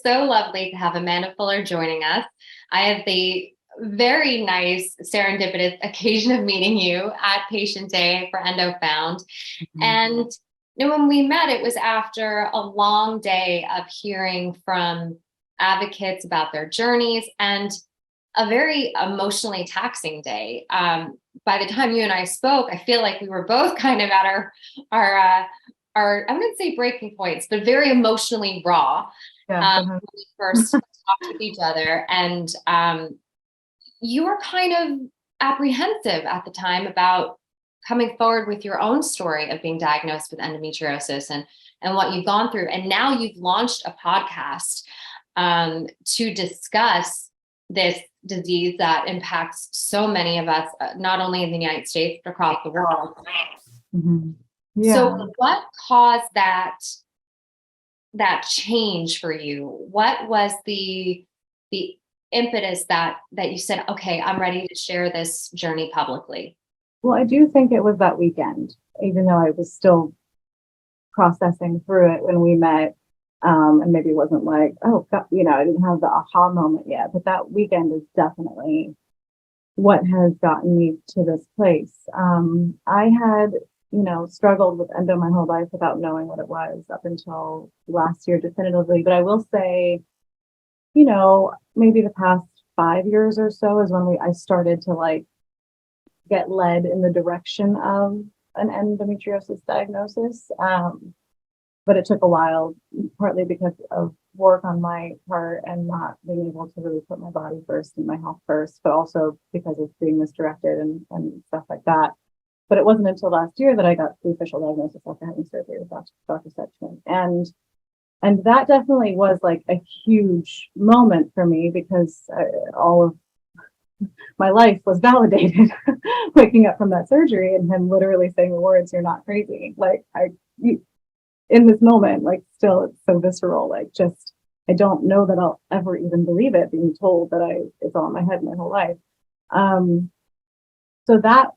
so lovely to have Amanda Fuller joining us. I have the very nice serendipitous occasion of meeting you at Patient Day for EndoFound. And when we met, it was after a long day of hearing from advocates about their journeys and a very emotionally taxing day. By the time you and I spoke, I feel like we were both kind of at our I wouldn't say breaking points, but very emotionally raw. When we first talked with each other. And you were kind of apprehensive at the time about coming forward with your own story of being diagnosed with endometriosis and what you've gone through. And now you've launched a podcast to discuss this disease that impacts so many of us, not only in the United States, but across the world. Mm-hmm. Yeah. So what caused that change for you? What was the impetus that you said, okay, I'm ready to share this journey publicly? Well, I do think it was that weekend, even though I was still processing through it when we met. And maybe it wasn't like, oh, God, I didn't have the aha moment yet, but that weekend is definitely what has gotten me to this place. I had, struggled with endo my whole life without knowing what it was up until last year definitively. But I will say, maybe the past 5 years or so is when I started to get led in the direction of an endometriosis diagnosis. But it took a while, partly because of work on my part and not being able to really put my body first and my health first, but also because of being misdirected and stuff like that. But it wasn't until last year that I got the official diagnosis after having surgery with Dr. Setchman. And that definitely was a huge moment for me because all of my life was validated waking up from that surgery and him literally saying the words, "You're not crazy." In this moment, still it's so visceral. I don't know that I'll ever even believe it, being told that it's all in my head my whole life. So that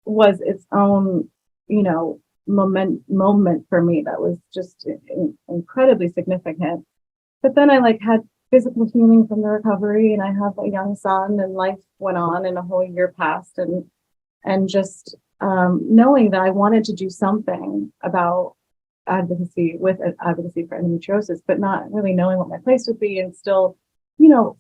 was its own, moment for me that was just incredibly significant. But then I had physical healing from the recovery, and I have a young son, and life went on, and a whole year passed, and just knowing that I wanted to do something about advocacy for endometriosis, but not really knowing what my place would be, and still,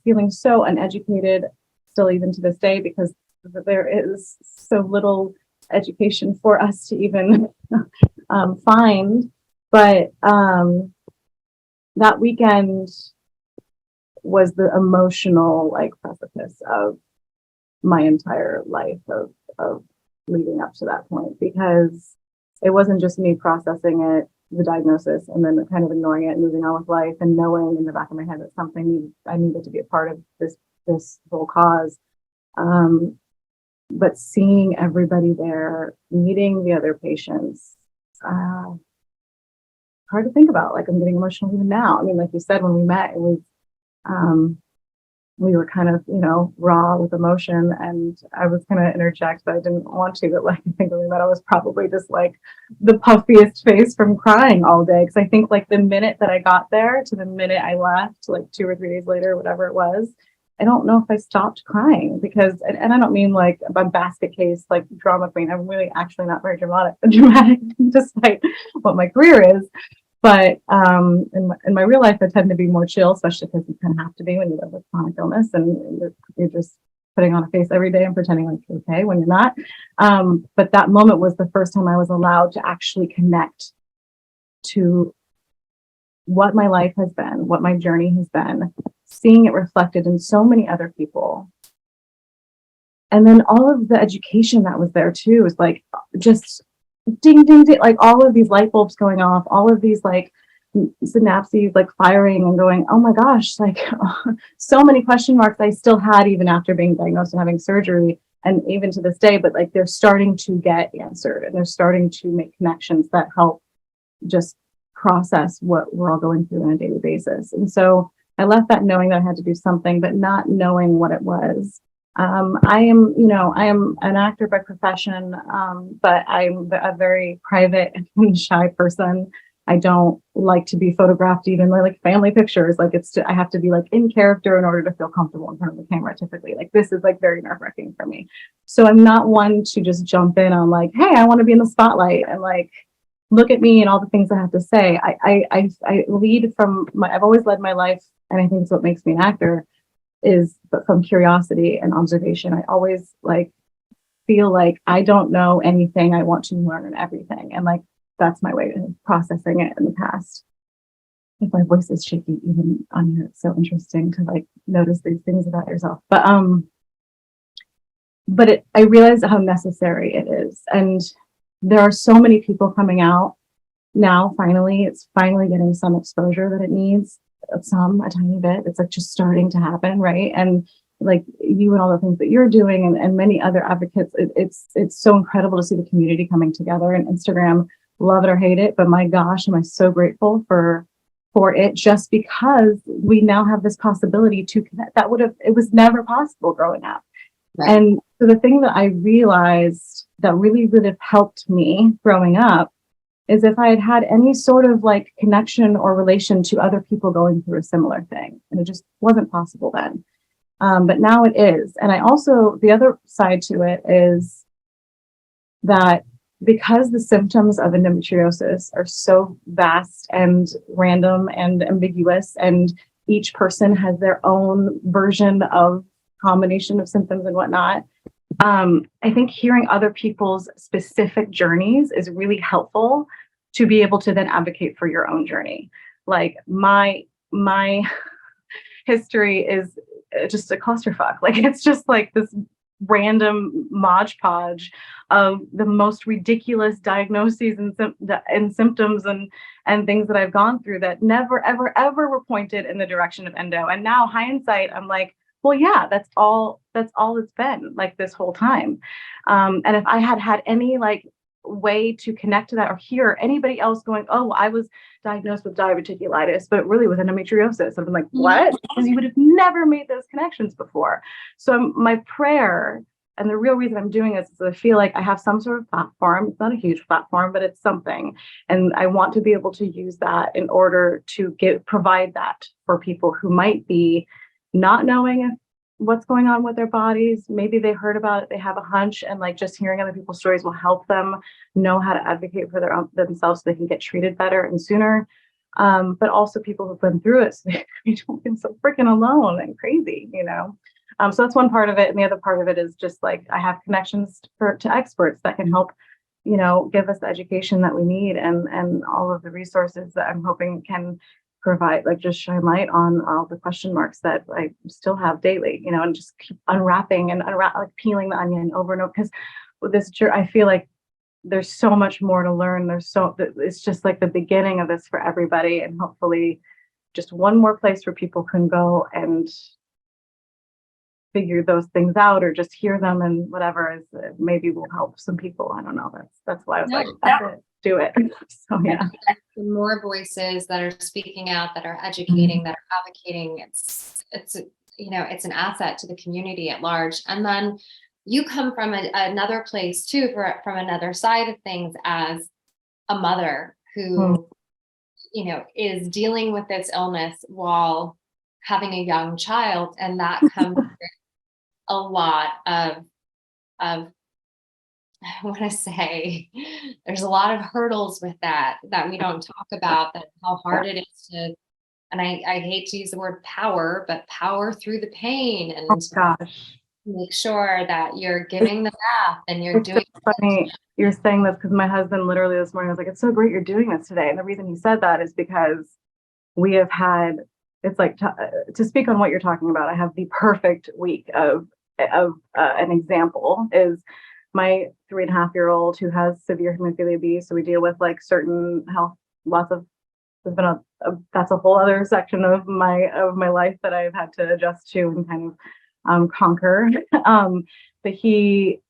feeling so uneducated, still even to this day, because there is so little education for us to even find. But that weekend was the emotional precipice of my entire life of leading up to that point, because it wasn't just me processing it, the diagnosis, and then kind of ignoring it and moving on with life, and knowing in the back of my head that something I needed to be a part of this whole cause. But seeing everybody there, meeting the other patients, hard to think about. I'm getting emotional even now. I mean, like you said, when we met, it was we were kind of, raw with emotion, and I was going to interject, but I didn't want to. But I think when we met, I was probably just the puffiest face from crying all day. Because I think the minute that I got there to the minute I left, 2 or 3 days later, whatever it was, I don't know if I stopped crying because, and I don't mean a basket case, drama queen. I'm really actually not very dramatic, despite what my career is. But in my real life, I tend to be more chill, especially because you kind of have to be when you live with chronic illness, and you're just putting on a face every day and pretending you're okay when you're not. But that moment was the first time I was allowed to actually connect to what my life has been, what my journey has been, seeing it reflected in so many other people. And then all of the education that was there too was just ding, ding, ding, all of these light bulbs going off, all of these synapses firing and going, oh my gosh, so many question marks I still had even after being diagnosed and having surgery, and even to this day, but they're starting to get answered, and they're starting to make connections that help just process what we're all going through on a daily basis. And so I left that knowing that I had to do something, but not knowing what it was. I am an actor by profession, but I'm a very private and shy person. I don't like to be photographed, even like family pictures. Like I have to be like in character in order to feel comfortable in front of the camera. Typically, like this is like very nerve wracking for me. So I'm not one to just jump in on like, hey, I want to be in the spotlight and like look at me and all the things I have to say. I lead from I've always led my life, and I think it's what makes me an actor but from curiosity and observation. I always like feel like I don't know anything. I want to learn everything, and like that's my way of processing it in the past. If my voice is shaky, even on here, it's so interesting to like notice these things about yourself. But I realize how necessary it is, and there are so many people coming out now. Finally, it's finally getting some exposure that it needs. A tiny bit. It's like just starting to happen, right? And like you and all the things that you're doing, and many other advocates, it's so incredible to see the community coming together. And Instagram, love it or hate it, but my gosh, am I so grateful for it, just because we now have this possibility to connect. It was never possible growing up. Right. And so the thing that I realized that really would have helped me growing up is if I had had any sort of like connection or relation to other people going through a similar thing. And it just wasn't possible then. But now it is. And I also, the other side to it is that because the symptoms of endometriosis are so vast and random and ambiguous, and each person has their own version of combination of symptoms and whatnot, I think hearing other people's specific journeys is really helpful to be able to then advocate for your own journey. Like my history is just a clusterfuck. Like it's just like this random modge podge of the most ridiculous diagnoses and symptoms and things that I've gone through that never, ever, ever were pointed in the direction of endo. And now hindsight, I'm like, well, yeah, that's all it's been like this whole time. And if I had any like way to connect to that or hear anybody else going, oh, I was diagnosed with diverticulitis, but it really was endometriosis. I've been like, what? Because you would have never made those connections before. So my prayer, and the real reason I'm doing this, is I feel like I have some sort of platform. It's not a huge platform, but it's something. And I want to be able to use that in order to provide that for people who might be not knowing what's going on with their bodies. Maybe they heard about it, they have a hunch, and like just hearing other people's stories will help them know how to advocate for themselves so they can get treated better and sooner. But also people who've been through it, so they don't feel so freaking alone and crazy, you know? So that's one part of it. And the other part of it is just like, I have connections to experts that can help, you know, give us the education that we need, and all of the resources that I'm hoping can provide, like just shine light on all the question marks that I still have daily, you know, and just keep unwrapping and like peeling the onion over and over. Because with this, I feel like there's so much more to learn. It's just like the beginning of this for everybody, and hopefully just one more place where people can go and figure those things out, or just hear them, and whatever is maybe will help some people. I don't know. That's why I was that's it. Do it. So yeah. The more voices that are speaking out, that are educating, that are advocating, it's you know, it's an asset to the community at large. And then you come from another place too, from another side of things, as a mother who, you know, is dealing with this illness while having a young child, and that comes with a lot of I want to say there's a lot of hurdles with that we don't talk about, that how hard it is to, and I hate to use the word power, but power through the pain, and make sure that you're giving the bath and you're doing. So funny you're saying this, because my husband literally this morning was like, it's so great you're doing this today. And the reason he said that is because we have had, it's like to speak on what you're talking about, I have the perfect week of an example is my 3.5-year-old who has severe hemophilia B. So we deal with like certain health, there's been that's a whole other section of my life that I've had to adjust to and kind of conquer. But he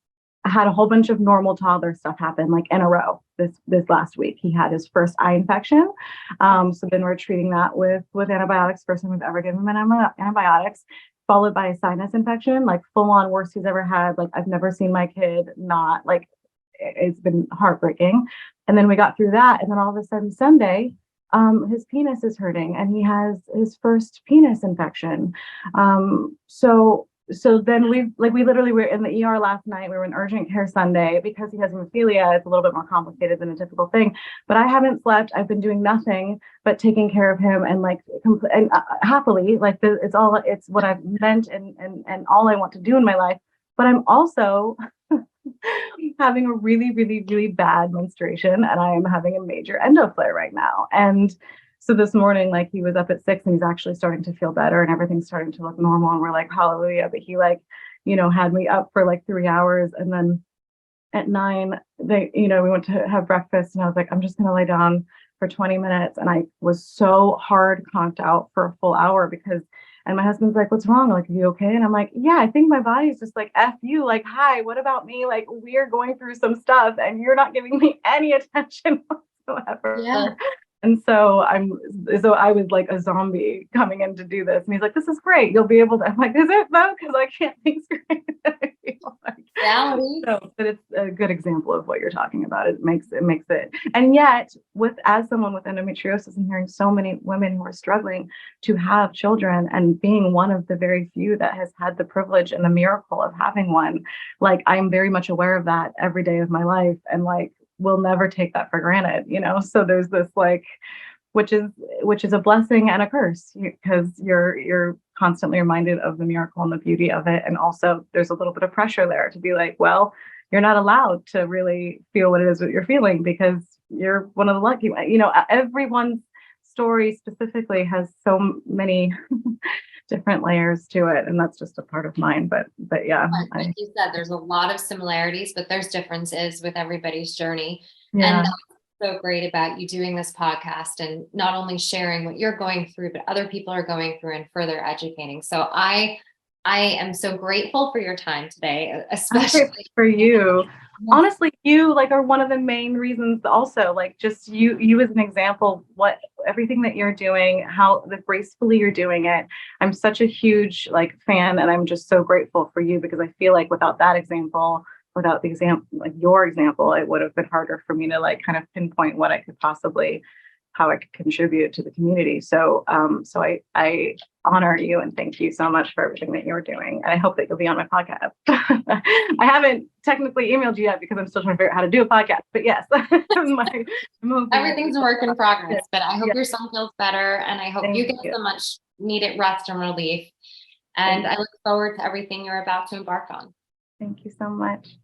had a whole bunch of normal toddler stuff happen like in a row this last week. He had his first eye infection. So then we're treating that with antibiotics, first time we've ever given him antibiotics, followed by a sinus infection, like full on worst he's ever had. Like I've never seen my kid not like it's been heartbreaking. And then we got through that. And then all of a sudden Sunday, his penis is hurting and he has his first penis infection. So then we literally were in the ER last night. We were in urgent care Sunday because he has hemophilia. It's a little bit more complicated than a typical thing, but I haven't slept. I've been doing nothing but taking care of him and happily, it's what I've meant and all I want to do in my life. But I'm also having a really, really, really bad menstruation, and I am having a major endo flare right now. And so this morning, like he was up at 6 and he's actually starting to feel better and everything's starting to look normal. And we're like, hallelujah. But he had me up for like 3 hours. And then at 9, we went to have breakfast and I was like, I'm just going to lay down for 20 minutes. And I was so hard conked out for a full hour and my husband's like, what's wrong? Like, are you okay? And I'm like, yeah, I think my body's just like, F you. Like, hi, what about me? Like, we're going through some stuff and you're not giving me any attention whatsoever. Yeah. And so I was like a zombie coming in to do this. And he's like, this is great. You'll be able to. I'm like, is it though? Because I can't think straight. Reality. But it's a good example of what you're talking about. It makes it. And yet, as someone with endometriosis and hearing so many women who are struggling to have children and being one of the very few that has had the privilege and the miracle of having one, like I'm very much aware of that every day of my life. And like, we'll never take that for granted, so there's this which is a blessing and a curse because you're constantly reminded of the miracle and the beauty of it. And also there's a little bit of pressure there to be like, well, you're not allowed to really feel what it is that you're feeling because you're one of the lucky, everyone's story specifically has so many different layers to it, and that's just a part of mine. But yeah, like you said, there's a lot of similarities, but there's differences with everybody's journey. Yeah. And that's so great about you doing this podcast and not only sharing what you're going through, but other people are going through and further educating. So I am so grateful for your time today, especially for you. Honestly, you are one of the main reasons also, just you as an example, everything that you're doing, how gracefully you're doing it. I'm such a huge fan, and I'm just so grateful for you because I feel like without that example, without the example, your example, it would have been harder for me to kind of pinpoint how I could contribute to the community. So I honor you and thank you so much for everything that you're doing. And I hope that you'll be on my podcast. I haven't technically emailed you yet because I'm still trying to figure out how to do a podcast, but yes. Everything's a work in progress, but I hope your son feels better and I hope you get so much needed rest and relief. And I look forward to everything you're about to embark on. Thank you so much.